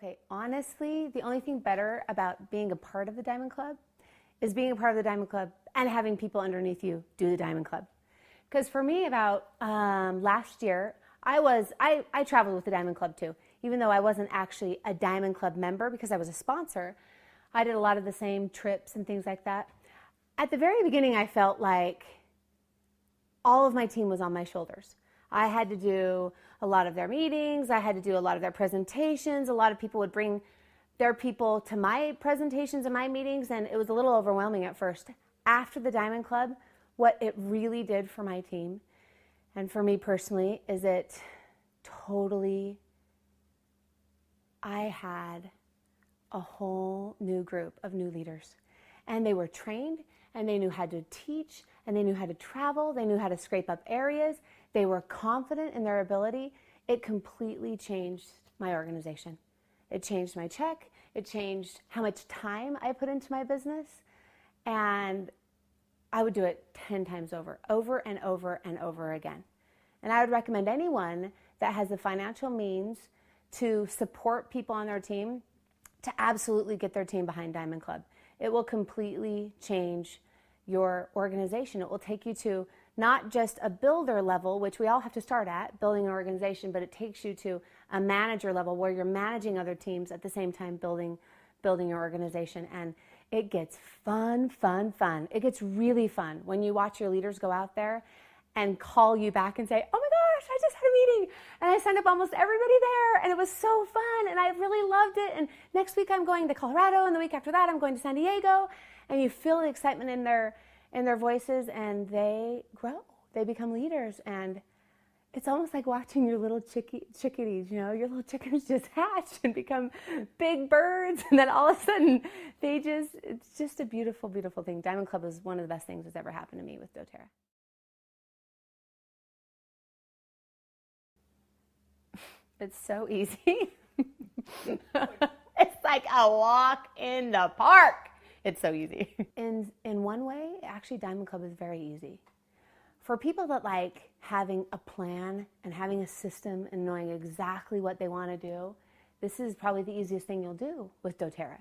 Okay, honestly, the only thing better about being a part of the Diamond Club is being a part of the Diamond Club and having people underneath you do the Diamond Club. Because for me, about last year, I traveled with the Diamond Club too. Even though I wasn't actually a Diamond Club member because I was a sponsor, I did a lot of the same trips and things like that. At the very beginning, I felt like all of my team was on my shoulders. I had to do a lot of their meetings. I had to do a lot of their presentations. A lot of people would bring their people to my presentations and my meetings, and it was a little overwhelming at first. After the Diamond Club, what it really did for my team and for me personally is it totally, I had a whole new group of new leaders, and they were trained, and they knew how to teach, and they knew how to travel, they knew how to scrape up areas, they were confident in their ability. It completely changed my organization. It changed my check, it changed how much time I put into my business, and I would do it 10 times over and over and over again. And I would recommend anyone that has the financial means to support people on their team to absolutely get their team behind Diamond Club. It will completely change your organization. It will take you to not just a builder level, which we all have to start at, building an organization, but it takes you to a manager level where you're managing other teams at the same time building your organization. And it gets fun. It gets really fun when you watch your leaders go out there and call you back and say, oh my gosh, I just had a meeting and I signed up almost everybody there and it was so fun and I really loved it. And next week I'm going to Colorado and the week after that I'm going to San Diego. And you feel the excitement in their voices and they grow. They become leaders, and it's almost like watching your little chickadees, your little chickens just hatch and become big birds, and then all of a sudden it's just a beautiful, beautiful thing. Diamond Club is one of the best things that's ever happened to me with doTERRA. It's so easy. It's like a walk in the park. It's so easy. In one way, actually, Diamond Club is very easy. For people that like having a plan and having a system and knowing exactly what they want to do, this is probably the easiest thing you'll do with doTERRA.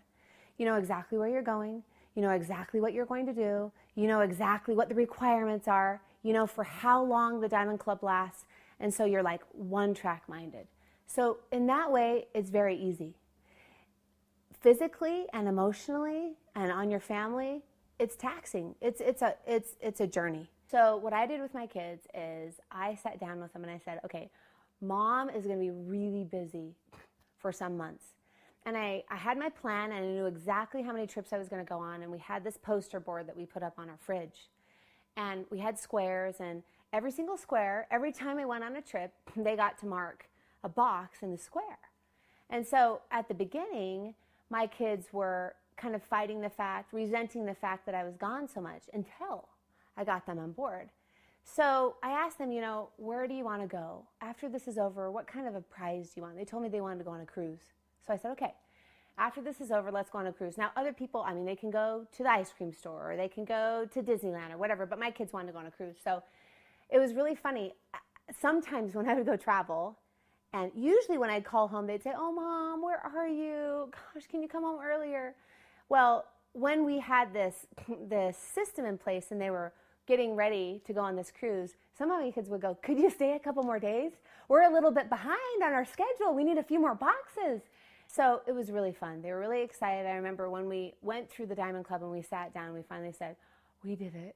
You know exactly where you're going. You know exactly what you're going to do. You know exactly what the requirements are. You know for how long the Diamond Club lasts. And so you're like one-track minded. So in that way, it's very easy. Physically and emotionally and on your family, it's taxing. It's a journey. So what I did with my kids is I sat down with them and I said, okay, mom is going to be really busy for some months. And I had my plan and I knew exactly how many trips I was going to go on. And we had this poster board that we put up on our fridge. And we had squares, and every single square, every time I went on a trip, they got to mark a box in the square. And so at the beginning, my kids were kind of fighting the fact, resenting the fact that I was gone so much until I got them on board. So I asked them, where do you want to go? After this is over, what kind of a prize do you want? They told me they wanted to go on a cruise. So I said, okay, after this is over, let's go on a cruise. Now, other people, they can go to the ice cream store or they can go to Disneyland or whatever, but my kids wanted to go on a cruise. So it was really funny. Sometimes when I would go travel, and usually when I'd call home, they'd say, oh, Mom, where are you? Gosh, can you come home earlier? Well, when we had this system in place and they were getting ready to go on this cruise, some of my kids would go, could you stay a couple more days? We're a little bit behind on our schedule. We need a few more boxes. So it was really fun. They were really excited. I remember when we went through the Diamond Club and we sat down, we finally said, we did it.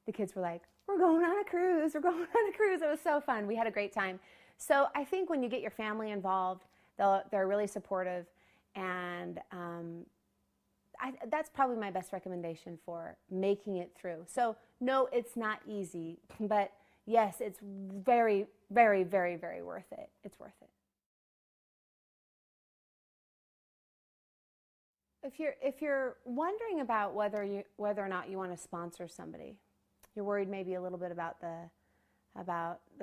The kids were like, we're going on a cruise. We're going on a cruise. It was so fun. We had a great time. So I think when you get your family involved, they're really supportive, and that's probably my best recommendation for making it through. So no, it's not easy, but yes, it's very, very, very, very worth it. It's worth it. If you're wondering about whether or not you want to sponsor somebody, you're worried maybe a little bit about the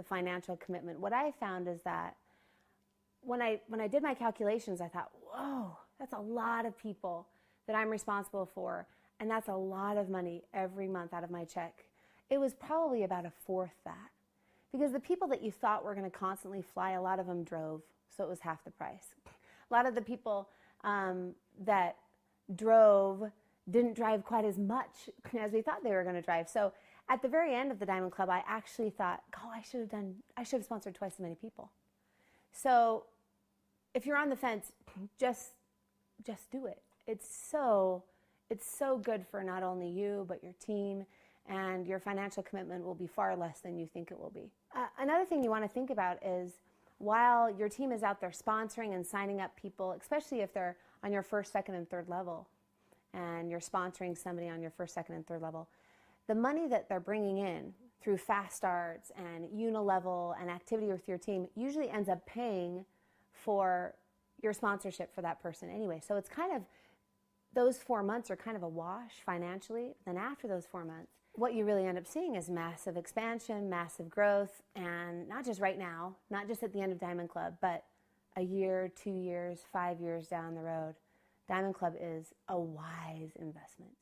financial commitment. What I found is that when I did my calculations, I thought, whoa, that's a lot of people that I'm responsible for, and that's a lot of money every month out of my check. It was probably about a fourth that, because the people that you thought were going to constantly fly, a lot of them drove, so it was half the price. A lot of the people that didn't drive quite as much as we thought they were going to drive. So at the very end of the Diamond Club, I actually thought, oh, I should have sponsored twice as many people. So if you're on the fence, just do it. It's so good for not only you, but your team, and your financial commitment will be far less than you think it will be. Another thing you want to think about is, while your team is out there sponsoring and signing up people, especially if they're on your first, second, and third level, and you're sponsoring somebody on your first, second, and third level, the money that they're bringing in through fast starts and unilevel and activity with your team usually ends up paying for your sponsorship for that person anyway. So it's kind of, those 4 months are kind of a wash financially. Then after those 4 months, what you really end up seeing is massive expansion, massive growth, and not just right now, not just at the end of Diamond Club, but a year, 2 years, 5 years down the road. Diamond Club is a wise investment.